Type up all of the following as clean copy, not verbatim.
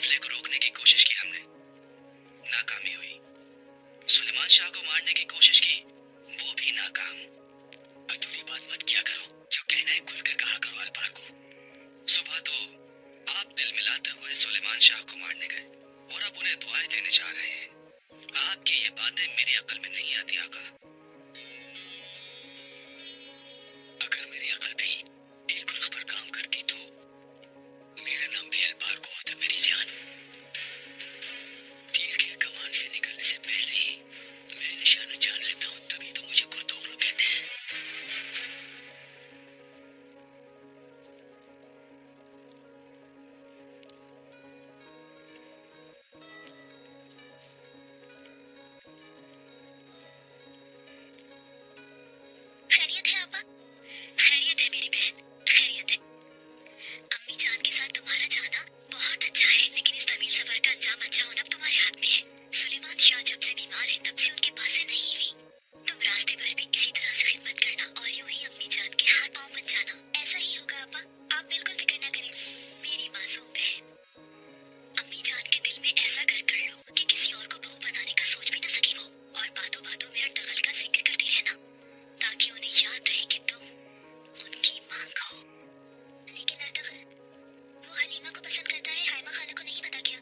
काफिले को रोकने की कोशिश की हमने, नाकामी हुई। सुलेमान शाह को मारने की कोशिश की, वो भी नाकाम। अधूरी बात मत किया करो, जो कहना है खुलकर कहा करो अलबार को। सुबह तो आप दिल मिलाते हुए सुलेमान शाह को मारने गए और अब उन्हें दुआएं देने जा रहे हैं। आपकी ये बातें मेरी अकल में नहीं आती आका। अगर मेरी अकल भी एक रुख पर काम करती तो मेरा नाम भी अलबार को होता मेरी जान। तीर के कमान से निकलने से पहले ही मैं निशाना जान लेता हूँ, तभी तो मुझे गुरतोगलू कहते हैं। खैरियत है आपा? खैरियत है मेरी बहन, खैरियत है। अम्मी जान के साथ तुम्हारा जाना बहुत अच्छा है, लेकिन इस तवील सफर का अंजाम अच्छा होना अब तुम्हारे हाथ में है। सुलेमान शाह जब से बीमार है तब से उनके पास से नहीं हिली। तुम रास्ते भर भी इसी तरह से खिदमत करना और यूं ही अम्मी जान के हाथ पांव बन जाना। ऐसा ही होगा आपा, आप बिल्कुल फिक्र ना करें मेरी मासूम बहन। अम्मी जान के दिल में ऐसा घर कर लो कि किसी और को बहू बनाने का सोच भी ना सके वो, और बातों बातों में अर्तगल का जिक्र करती रहना ताकि उन्हें याद रहे कि तुम उनकी मांग हो। लेकिन अर्तगल, वो हलीमा को पसंद करता है, हाइमा खाला को नहीं पता क्या?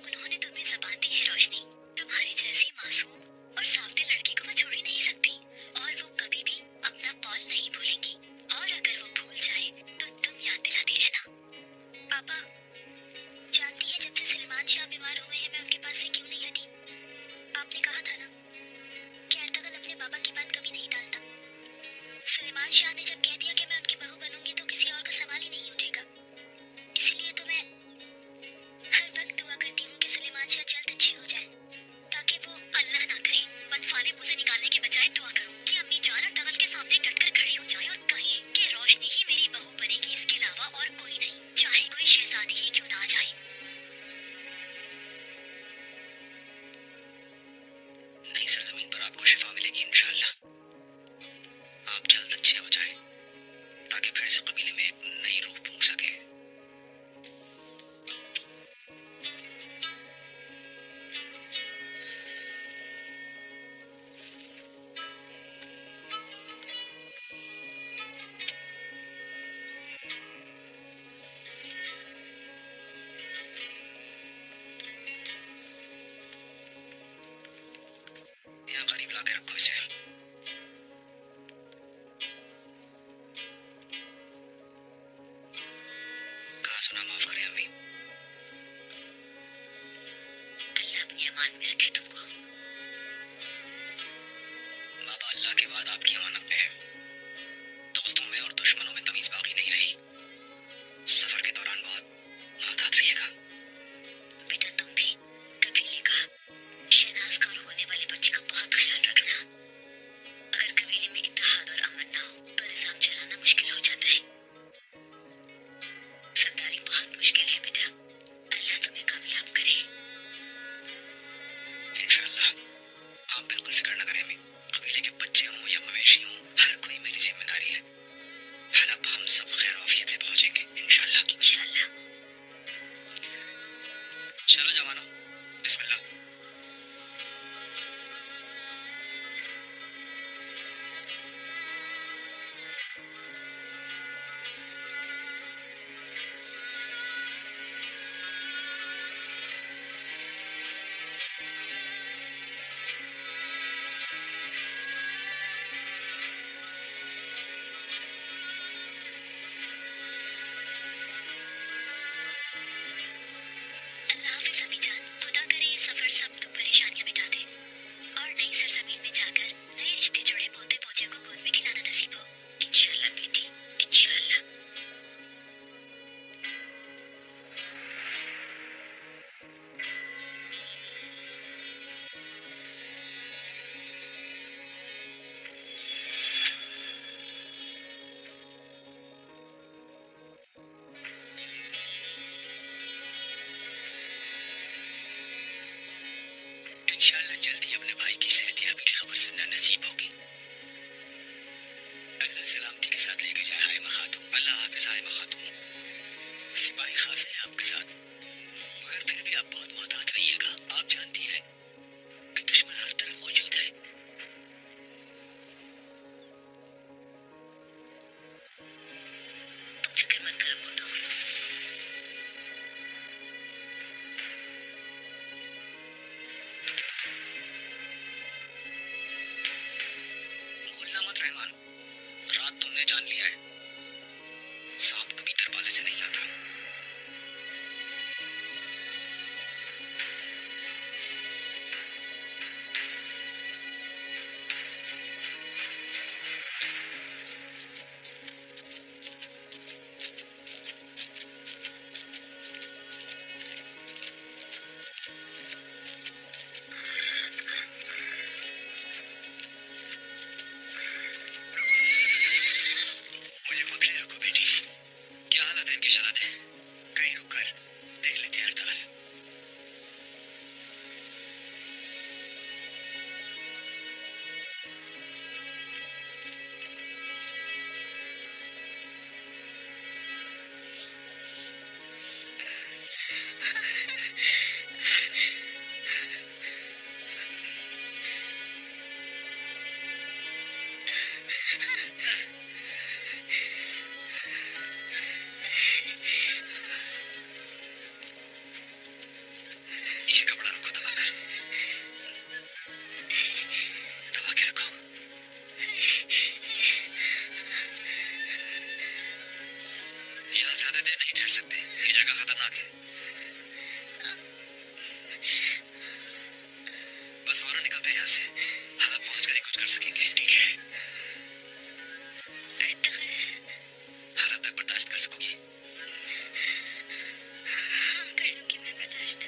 उन्होंने तुम्हें ज़बान दी है रोशनी, तुम्हारी जैसी मासूम और सावती लड़की को वो छोड़ ही नहीं सकती, और वो कभी भी अपना कौल नहीं भूलेंगी। और अगर वो भूल जाए तो तुम याद दिलाती रहना। पापा, जानती है जब से सुलेमान शाह बीमार हुए हैं मैं उनके पास से क्यों नहीं हटी? आपने कहा था ना कि अर्तगल अपने बाबा की बात कभी नहीं टालता। सुलेमान शाह ने जब कह दिया कि मैं उनकी बहू बनूंगी तो किसी और का सवाल ही नहीं उठेगा। इसलिए तो मैं हर वक्त दुआ करती हूँ कि सुलेमान शाह जल्द अच्छे हो जाए, ताकि वो अल्लाह ना करे बदफाले मुंह से निकालने के बजाय दुआ करो कि अम्मी जान अर्तगल के सामने डटकर खड़ी हो जाए और कहे कि रोशनी ही मेरी बहू बनेगी, इसके अलावा और कोई नहीं, चाहे कोई शहजादी ही क्यों ना आ जाए। नई सरजमीन पर आपको शिफा मिलेगी इंशाअल्लाह। आप जल्द अच्छे हो जाएं, ताकि फिर से कबीले में एक नई रूह फूंक सके। यहाँ करीब ला के रखो इसे। कहा सुना माफ करें अम्मी। अल्लाह अपने अमान में रखे तुमको। बाबा, अल्लाह के बाद आपकी अमानत पे है। दोस्तों में और दुश्मनों में तमीज बाकी नहीं रही। सफर के दौरान बहुत मुहतात रहिएगा। बेटा तुम भी कबीले का, शहनाज का और होने वाले बच्चे का बहुत ख्याल रखना। अगर कबीले में इत्तेहाद और अमन ना हो तो निजाम चलाना मुश्किल हो जाता है। सरदारी बहुत मुश्किल है बेटा, अल्लाह तुम्हें कामयाब करे। इंशाअल्लाह। आप बिल्कुल फिक्र न करें अम्मी। कबीले के बच्चे हों या मवेशी हों, हर कोई मेरी जिम्मेदारी है। हलब हम सब खैर आफियत से पहुंचेंगे इंशाअल्लाह। इंशाअल्लाह। चलो जवानों, बिस्मिल्लाह। अल्लाह हाफिज अम्मी जान, खुदा करे ये सफर सब दुख परेशानियां मिटा दे और नई सरजमीन में जाकर नए रिश्ते जुड़े पोते पोतियों को गोद में खिलाना नसीब हो। इंशाअल्लाह बेटी, इंशाअल्लाह। इंशाअल्लाह जल्दी अपने भाई की सेहतयाबी की खबर सुनना नसीब होगी। अल्लाह सलामती के साथ लेके जाए हाइमा खातून। अल्लाह हाफिज हाइमा खातून। सिपाही खास है आपके साथ, मगर रहमान, रात तुमने जान लिया है, सांप कभी दरवाजे से नहीं आता। मुझे पकड़े रखो बेटी। क्या हालत है इनकी शरारत है? कहीं रुक कर देख लेते हैं हड़ताल। ये कपड़ा रखो, दबा के रखो। यहाँ ज्यादा देर नहीं ठहर सकते, ये जगह खतरनाक है। बस फौरन निकलते हैं यहाँ से, हालत पहुंच कर ही कुछ कर सकेंगे। ठीक है, हालत तक बर्दाश्त कर सकोगी? हाँ, कर लूंगी मैं बर्दाश्त।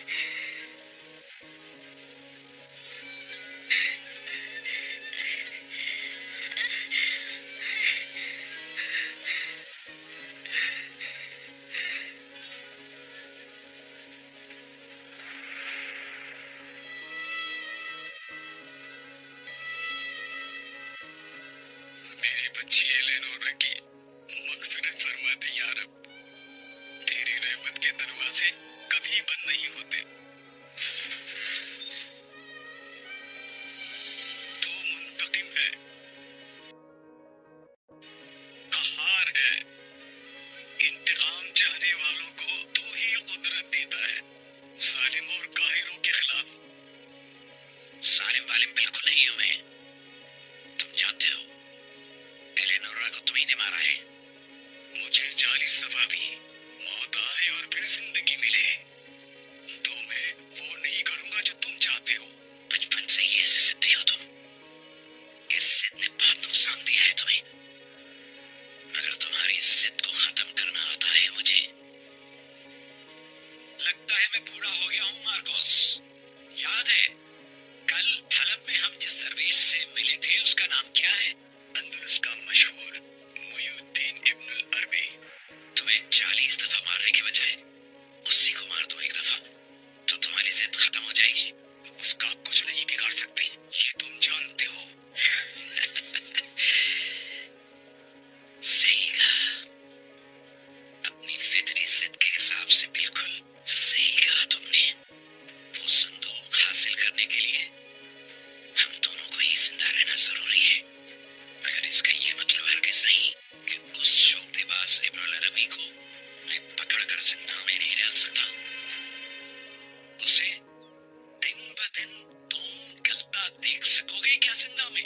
मेरी बच्ची एलेनोरा की मग़फ़िरत फरमा दे या रब। तेरी रहमत के दरवाजे कभी बंद नहीं होते। तू मुंतकिम है, कहार है, इंतकाम चाहने वालों को तू ही कुदरत देता है, जालिम और काहिरों के खिलाफ। जालिम वालिम बिल्कुल नहीं हूं मैं। तुम जानते हो एलेनोरा को तुम्ही ने मारा है। मुझे 40 दफा भी मौत आए और फिर जिंदगी मिले तो मैं वो नहीं करूंगा जो तुम चाहते हो। बचपन से ही ऐसे जिद्दी हो तुम। इस जिद ने बहुत नुकसान दिया है तुम्हें, मगर तुम्हारी जिद को खत्म करना आता है मुझे। लगता है मैं बूढ़ा हो गया हूँ मार्कोस। याद है कल हलब में हम जिस दरवेश से मिले थे उसका नाम क्या है? अंदलुस का मशहूर मुइनुद्दीन इब्नुल अरबी। तुम्हें 40 दफा मारने के बजाय उसी को मार दो एक दफा तो तुम्हारी जिद खत्म हो जाएगी। उसका कुछ नहीं बिगाड़ सकती, ये तुम जानते हो। सही कहा, अपनी फितरी जिद के हिसाब से बिल्कुल सही कहा तुमने। वो संदूक हासिल करने के लिए हम दोनों को ही जिंदा रहना जरूरी है, मगर इसका ये मतलब हरगिज नहीं कि उस शोखबाज इब्नुल अरबी को मैं पकड़कर जिंदा में नहीं डाल सकता। उसे दिन ब दिन तुम गलता देख सकोगे क्या जिंदा में?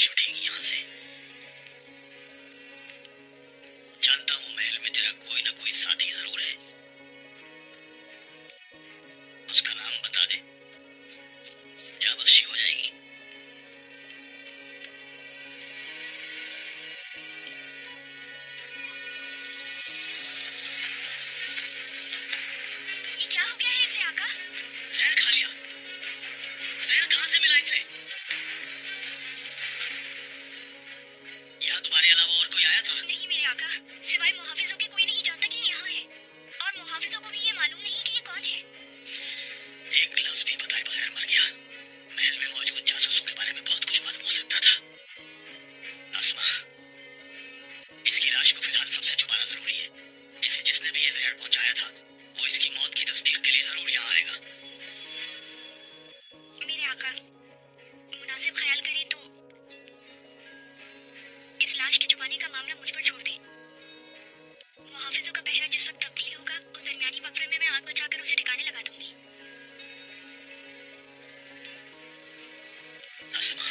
लाश उठेगी यहाँ से। जानता हूँ महल में तेरा कोई ना कोई साथी जरूर है, उसका नाम बता दे, जाबख्शी हो जाएगी। ये क्या हो गया है इसे आका? जहर खा लिया। जहर कहाँ से मिला इसे? यहाँ तुम्हारे अलावा और कोई आया था? नहीं मेरे आका, सिवाय मुहाफिजों के कोई नहीं जानता कि ये यहाँ है, और मुहाफिजों को भी ये मालूम नहीं कि ये कौन है। एक लफ्ज भी बताए बगैर मर गया। महल में मौजूद जासूसों के बारे में बहुत कुछ मालूम हो सकता था। आसमा, इसकी लाश को फिलहाल सबसे छुपाना जरूरी है। इसे जिसने भी ये जहर पहुंचाया था वो इसकी मौत की तस्दीक के लिए जरूर यहाँ आएगा। मेरे आका, मुनासिब ख्याल करें तो इस लाश के छुपाने का मामला मुझ पर छोड़ दें। मुहाफिजों का पहरा जिस वक्त तब्दील होगा, उस दरमियानी वक्फे में मैं आग बचाकर उसे ठिकाने लगा दूंगी। आसमा,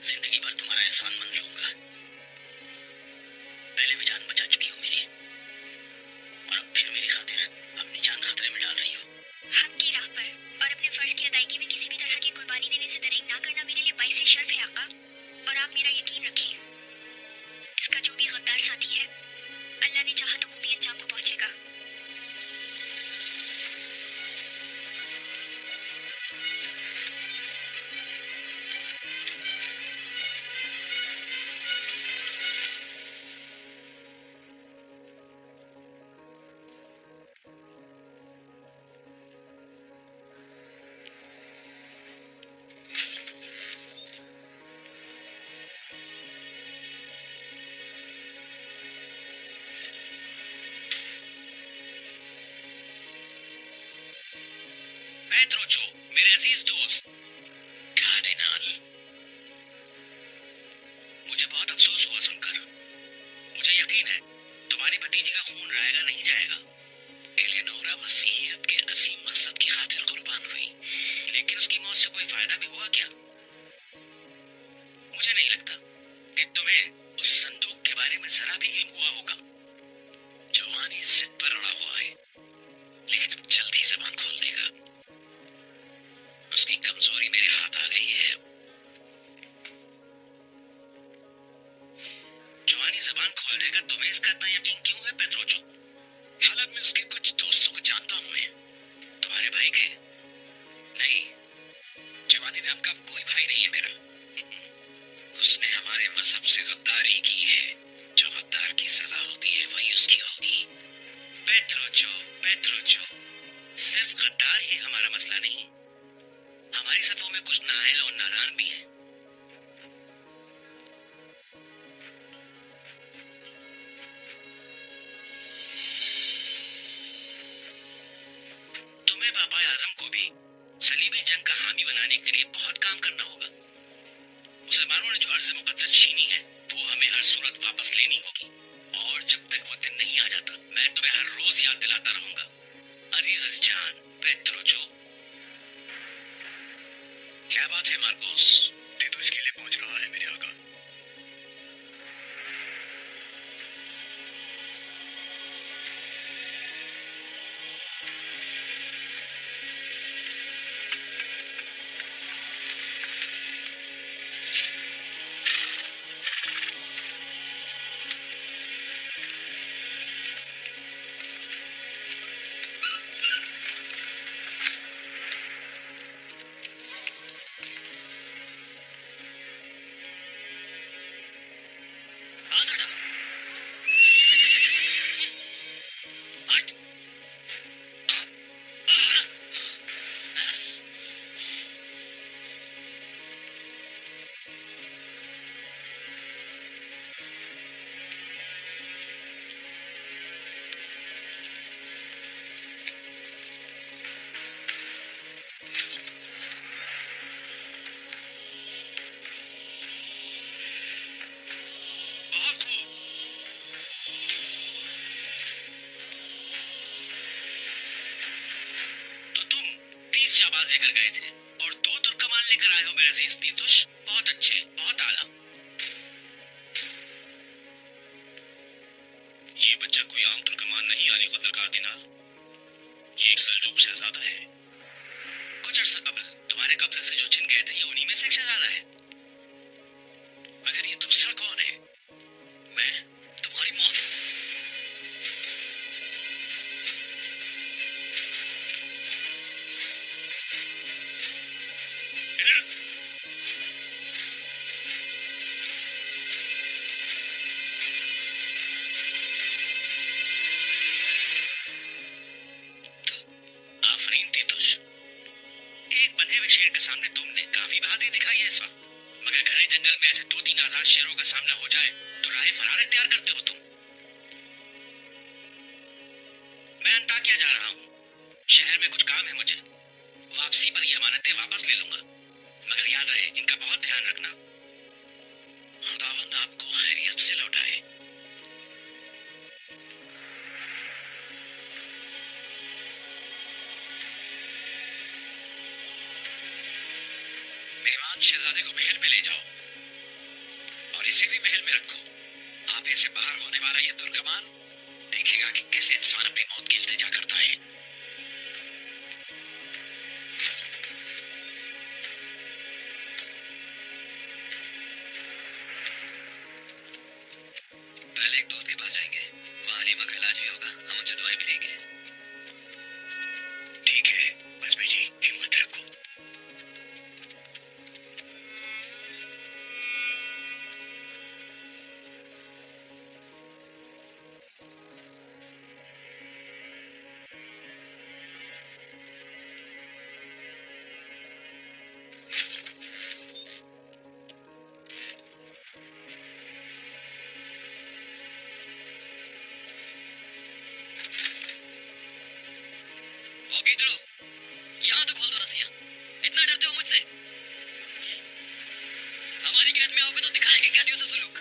जिंदगी भर तुम्हारा एहसान मंद रहूंगा। पहले भी जान बचा चुकी हो मेरी, और अब फिर मेरी खातिर अपनी जान खतरे में डाल रही हो। हक की राह पर और अपने फर्ज की अदायगी में किसी भी तरह की कुर्बानी देने से दरेक ना करना मेरे लिए बाइसे शर्फ है आका। और आप मेरा यकीन रखिए, इसका जो भी गद्दार साथी है, अल्लाह ने चाहा तो वो भी अंजाम को पहुंचेगा। पेत्रोचो, मेरे अजीज दोस्त कार्डिनल, मुझे बहुत अफसोस हुआ सुनकर। मुझे यकीन है तुम्हारी भतीजी का खून रायगा नहीं जाएगा। एलेनोरा मसीहियत के असीम मकसद की खातिर कुर्बान हुई, लेकिन उसकी मौत से कोई फायदा भी हुआ क्या? मुझे नहीं लगता कि तुम्हें उस संदूक के बारे में जरा भी इल्म हुआ होगा। जवानी जिद पर अड़ा हुआ है, लेकिन अब जल्द ही जबान खोल देगा। उसकी कमजोरी मेरे हाथ आ गई है। जवानी जबान खोल देगा, तुम्हें इसका इतना यकीन क्यों है पेत्रोचो? हालांकि मैं उसके कुछ दोस्तों को जानता हूं। मैं तुम्हारे भाई के नहीं, जवानी नाम का कोई भाई नहीं है मेरा। उसने हमारे मजहब से गद्दारी की है। जो गद्दार की सजा होती है वही उसकी होगी। पेत्रोचो, पेत्रोचो, सिर्फ गद्दार ही हमारा मसला नहीं, हमारी सफों में कुछ नाअहल और नादान भी हैं। तुम्हें बाबा आजम को भी सलीबी जंग का हामी बनाने के लिए बहुत काम करना होगा। मुसलमानों ने जो अर्ज़ मुक़द्दस छीनी है वो हमें हर सूरत वापस लेनी होगी, और जब तक वो दिन नहीं आ जाता मैं तुम्हें हर रोज याद दिलाता रहूंगा। अजीज जान पेत्रोचो। क्या बात है मार्कोस? तीतू इसके लिए पहुंच रहा है मेरे आका। शाबाश लेकर गए थे और 2 तुर्कमान लेकर आए हो मेरे अजीज तीतुष, बहुत अच्छे, बहुत आला। ये बच्चा कोई आम तुर्कमान नहीं यानी कदर का दिनार, ये एक सल्जूक शहजादा है। कुछ अर्सा कबल तुम्हारे कब्जे से जो छिन गए थे ये उन्हीं में से एक शहजादा है। मगर ये दूसरा कौन है? मैं, तुम्हारी मौत। आफरीन तीतुष, एक बंधे हुए शेर के सामने तुमने काफी बहादुरी दिखाई है इस वक्त, मगर घने जंगल में ऐसे 2-3 आजाद शेरों का सामना हो जाए तो राह फरार इख्तियार करते हो तुम। मैं अंताकिया जा रहा हूँ, शहर में कुछ काम है मुझे। वापसी पर ये अमानतें वापस ले लूंगा, मगर याद रहे इनका बहुत ध्यान रखना। खुदावंद आपको खैरियत से लौटाए। मेहमान शहजादे को महल में ले जाओ और इसे भी महल में रखो। आपे से बाहर होने वाला ये तुर्कमान देखेगा कि कैसे इंसान अपनी मौत की इल्तिजा करता है। पहले एक दोस्त के पास जाएंगे, वहां रीमा का इलाज भी होगा, हम उनसे दवाई भी लेंगे। ठीक है, बस बेटी हिम्मत रखो। ओ गीतड़ो, यहाँ तो खोल दो रस्सियाँ। इतना डरते हो मुझसे? हमारी कैद में आओगे तो दिखाएंगे कैदियों से सुलूक।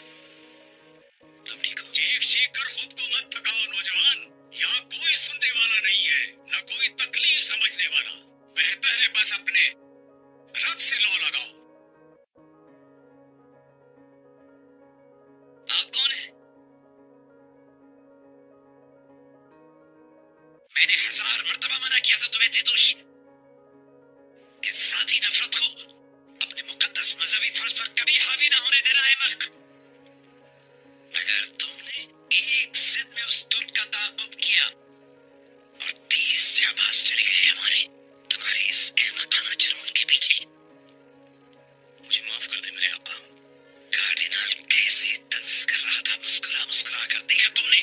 तुम ठीक हो? चीख कर खुद को मत थकाओ नौजवान, यहाँ कोई सुनने वाला नहीं है, न कोई तकलीफ समझने वाला। बेहतर है बस अपने रब से लौ लगाओ। आप कौन है? मैंने 1000 मर्तबा मना किया था तुम्हें तीतुष, कि जाती नफरत को अपने मुकद्दस मजहबी फर्ज पर कभी हावी ना होने देना है मक। मगर तुमने एक जिद में उस तुर्क का ताक़ुब किया और 30 जाबाज चले गए हमारे तुम्हारे इस अहमकाना जुनून के पीछे। मुझे माफ कर दे मेरे आका। कार्डिनल कैसे तंज कर रहा था, मुस्कुरा मुस्कुरा कर देखा तुमने,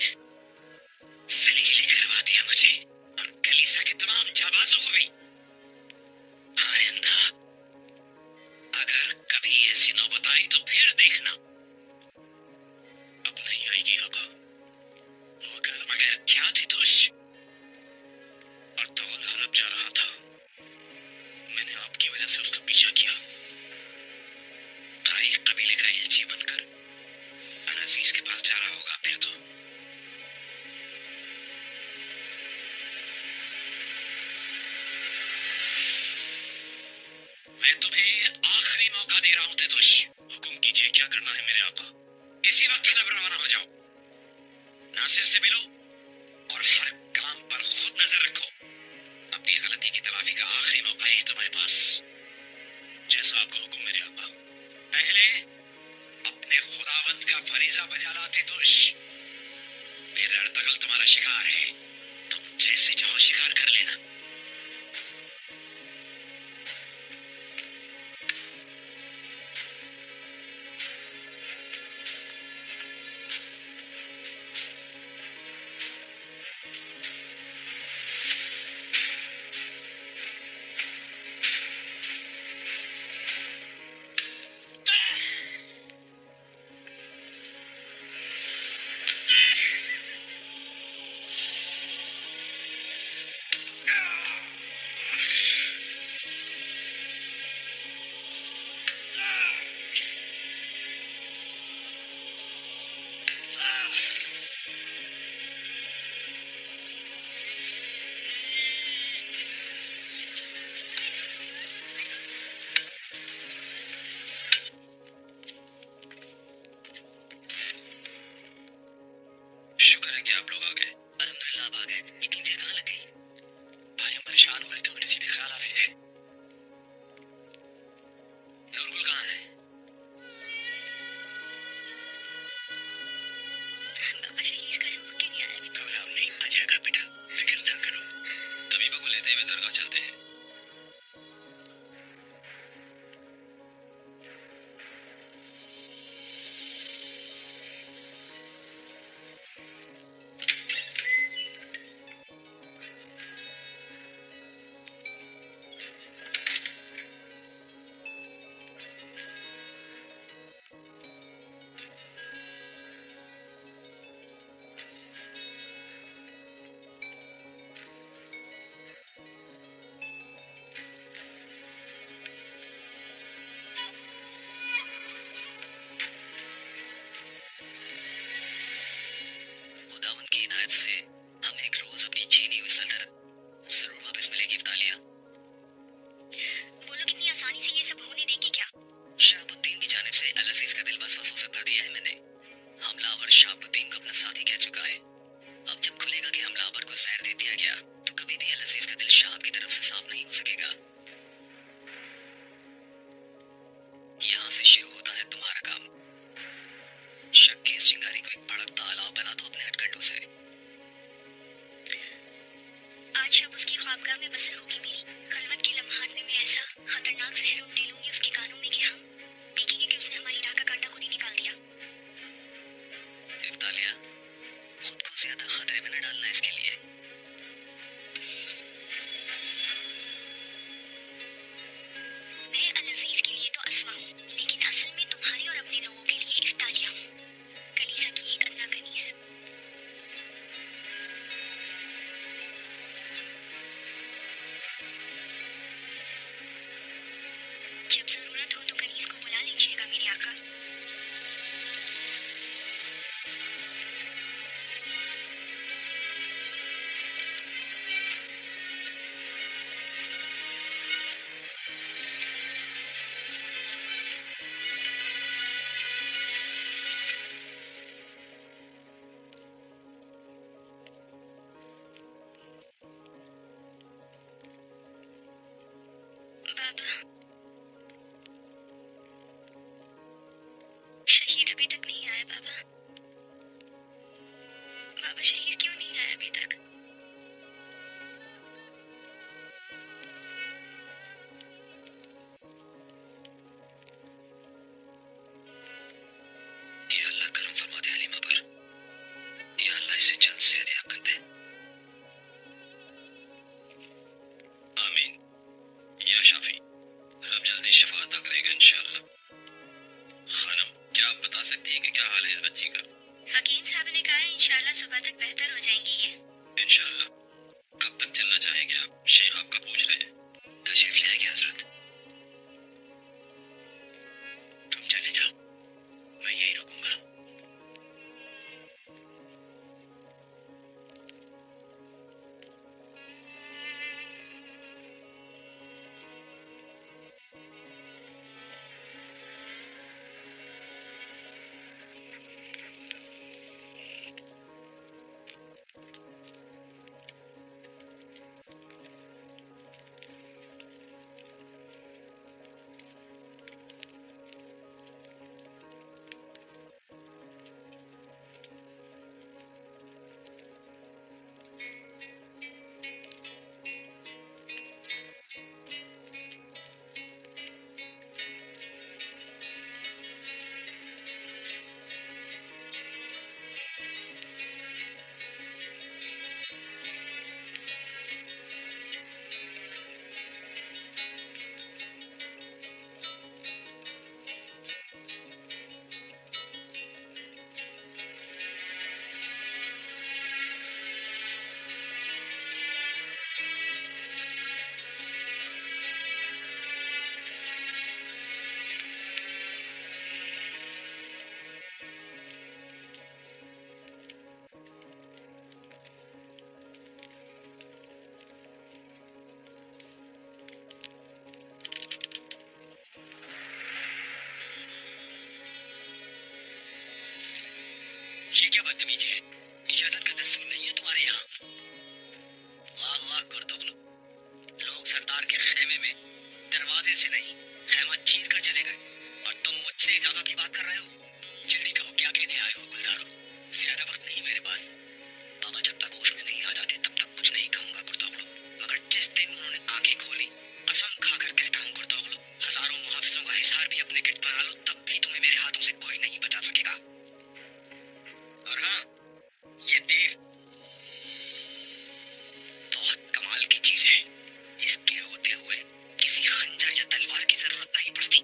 सलीले करवा दिया मुझे और कलीसिया के तमाम जाबाजों को भी। आइंदा अगर कभी ऐसी नौबत आई तो फिर देखना। अब नहीं आएगी आका। मगर क्या थी तुश? और तगल हरब जा रहा था, मैंने आपकी वजह से उसका पीछा किया। तारीख कबीले का इल्ची बनकर अनाजीज के पास जा रहा होगा फिर तो। मैं तुम्हें आखिरी मौका दे रहा हूं तीतुष, हुक्म कीजिए क्या करना है मेरे आका। इसी वक्त हलब रवाना हो जाओ, नासिर से मिलो और हर काम पर खुद नजर रखो। अपनी गलती की तलाफी का आखिरी मौका है तुम्हारे पास। जैसा आपका हुक्म मेरे आका। पहले अपने खुदावंद का फरीजा बजा ला तीतुष। मेरा अर्तगल तुम्हारा शिकार है, तुम जैसे चाहो शिकार कर लेना। कि आप लोग आ गए? अल्हम्दुलिल्लाह आप आ गए। इतनी देर कहाँ लग गई? भाई हम परेशान हो रहे थे, उल्टे सीधे ख्याल आ रहे थे। नूरगुल कहाँ है? बाबा शहीद का है, वो क्यों नहीं आया अभी? घबराओ नहीं, आ जाएगा बेटा, फिक्र ना करो। तबीबा को लेते हुए दरगाह चलते हैं। खुदावंद की इनायत से हम एक रोज अपनी छीनी हुई सल्तनत जरूर वापस मिलेगी इफ्तालिया। वो लोग इतनी आसानी से ये सब होने देंगे क्या? शहाबुद्दीन की जानिब से अल अजीज का दिल वसवसों से भर दिया है मैंने। हमलावर शहाबुद्दीन को अपना साथी कह चुका है। अब जब खुलेगा कि हमलावर को जहर दे दिया गया तो कभी भी अल अजीज का दिल शहाब की तरफ से साफ नहीं हो सकेगा। यहाँ से शुरू होता है तुम्हारा काम। शक की इस चिंगारी को एक भड़कता अलाव बना दो अपने हथकंडों से। आज शब उसकी ख्वाबगाह में बसर होगी मेरी। खलवत के लम्हात में मैं ऐसा खतरनाक जहर उंडेलूंगी उसके कानों में कि हम देखेंगे कि उसने हमारी राह का कांटा खुद ही निकाल दिया। इफ्तालिया, खुद को ज्यादा खतरे में न डालना इसके लिए। मैं अल अजीज के लिए तो असवा हूँ, लेकिन असल में तुम्हारे और अपने लोगों के लिए इफ्तालिया हूँ, कलीसा की एक अन्ना कनीज। जब जरूरत हो तो कनीज को बुला लीजिएगा मेरे आका। बाबा शहीद अभी तक नहीं आया। बाबा बाबा शहीद क्यों नहीं आया अभी तक? या अल्लाह करम फरमा दे हलीमा पर। या अल्लाह इसे जल्द सेहतयाब कर दे। आमीन। या शाफी, रब जल्दी शिफा अता करेगा इंशाअल्लाह। खानम, क्या आप बता सकती हैं कि क्या हाल है इस बच्ची का? हकीम साहब ने कहा है इंशाल्लाह सुबह तक बेहतर हो जाएंगी ये। इंशाअल्लाह। कब तक चलना चाहेंगे आप? शेख आपका पूछ रहे हैं। तशरीफ ले आएंगे हजरत। तुम चले जाओ, मैं यही रुकूंगा। ये क्या बदतमीजी है? इजाजत का दस्तूर नहीं है तुम्हारे यहाँ? वाह वाह कुर्तुगलू, लोग सरदार के खेमे में दरवाजे से नहीं खेमा चीर कर चले गए और तुम मुझसे इजाजत की बात कर रहे हो। जल्दी कहो क्या कहने आए हो गुलदारो? ज्यादा वक्त नहीं मेरे पास। बाबा जब तक होश में नहीं आ जाते तब तक कुछ नहीं कहूंगा कुर्तुगलू, मगर जिस दिन उन्होंने आंखें खोली कसम खाकर कहता हूँ कुर्तुगलू, हजारों मुहाफिजों का हिसार भी अपने गिरद बना लो तब भी तुम्हें मेरे हाथों से कोई नहीं बचा सकेगा। और हाँ, ये तीर बहुत कमाल की चीज है। इसके होते हुए किसी खंजर या तलवार की जरूरत नहीं पड़ती।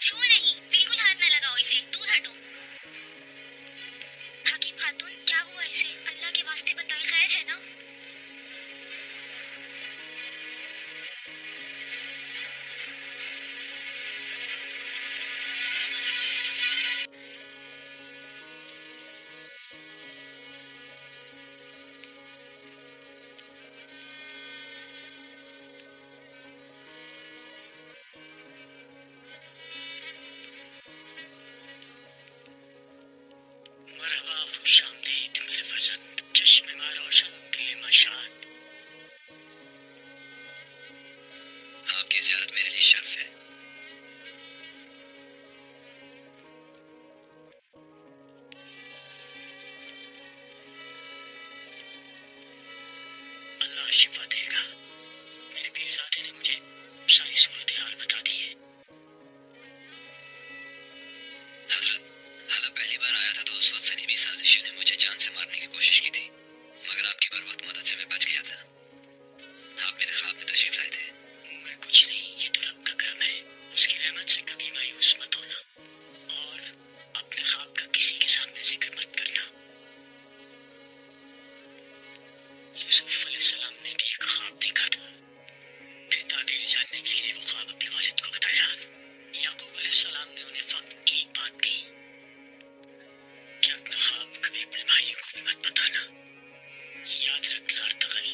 छू नहीं, बिल्कुल हाथ न लगाओ इसे, दूर हटो। हकीम खातून, क्या हुआ इसे? अल्लाह के वास्ते बताएं, खैर है ना? मरहबा, खुश आमदीद मेरे फर्जंद, चश्मे मा रोशन दिल मशाद। आपकी ज़ियारत मेरे लिए शर्फ है। अल्लाह शिफा देगा। मेरे पीरजादे ने मुझे सारी सूरत हाल बता दी है। हजरत, हाला पहली बार आया था तो उस वक्त सलीबी साजिशों ने मुझे जान से मारने की कोशिश की थी, मगर आपकी बर वक्त मदद से मैं बच गया था। आप मेरे ख्वाब में तशरीफ लाए थे। मैं कुछ नहीं, ये तो रब का करम है। उसकी रहमत से कभी मायूस मत होना और अपने ख्वाब का किसी के सामने जिक्र मत करना। यूसुफ अलैहिस्सलाम ने भी एक ख्वाब देखा था, फिर ताबीर जानने के लिए वो ख्वाब अपने वालिद को बताया। याकूब अलैहिस्सलाम ने उन्हें फक्त एक बात कही कि अपना ख्वाब कभी अपने भाइयों को भी मत बताना। याद रखना अर्तगल,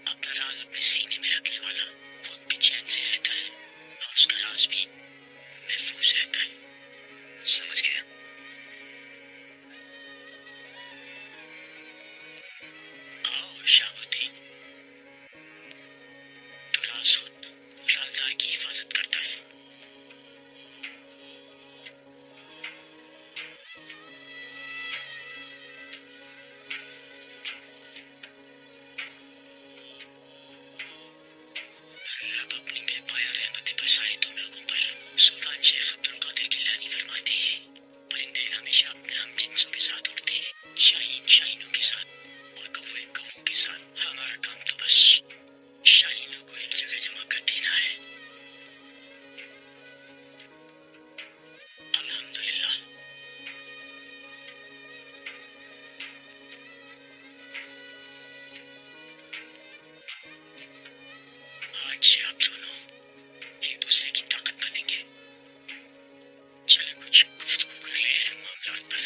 अपना राज अपने सीने में रखने वाला खुद भी चैन से रहता है और उसका राज भी महफूज रहता है। समझ गया। आओ शाहबुद्दीन, तो राज खुद राजदार की हिफाजत करता है। रब अपनी बेपाया रहमत बरसाए तुम लोगों पर। सुल्तान शेख अब्दुल कादिर गिलानी फरमाते हैं, परिंदे हमेशा अपने हम जिन्सों के साथ उड़ते हैं, शाहीन शाहीनों के साथ और कौवे कौवों के साथ। हमारा काम तो बस शाहीनों को एक जगह जमा कर देना है। अल्हम्दुलिल्लाह। आज से आप दोनों एक दूसरे की ताकत बनेंगे। चले कुछ गुफ्तगू कर ले अहम मामलात पर।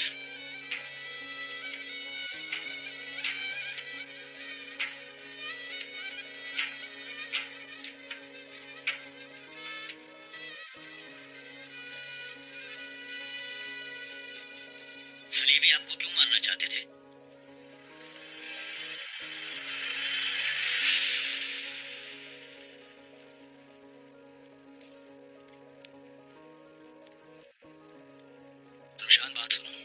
सलीबी आपको क्यों मारना चाहते थे? रुशान, बात सुनो।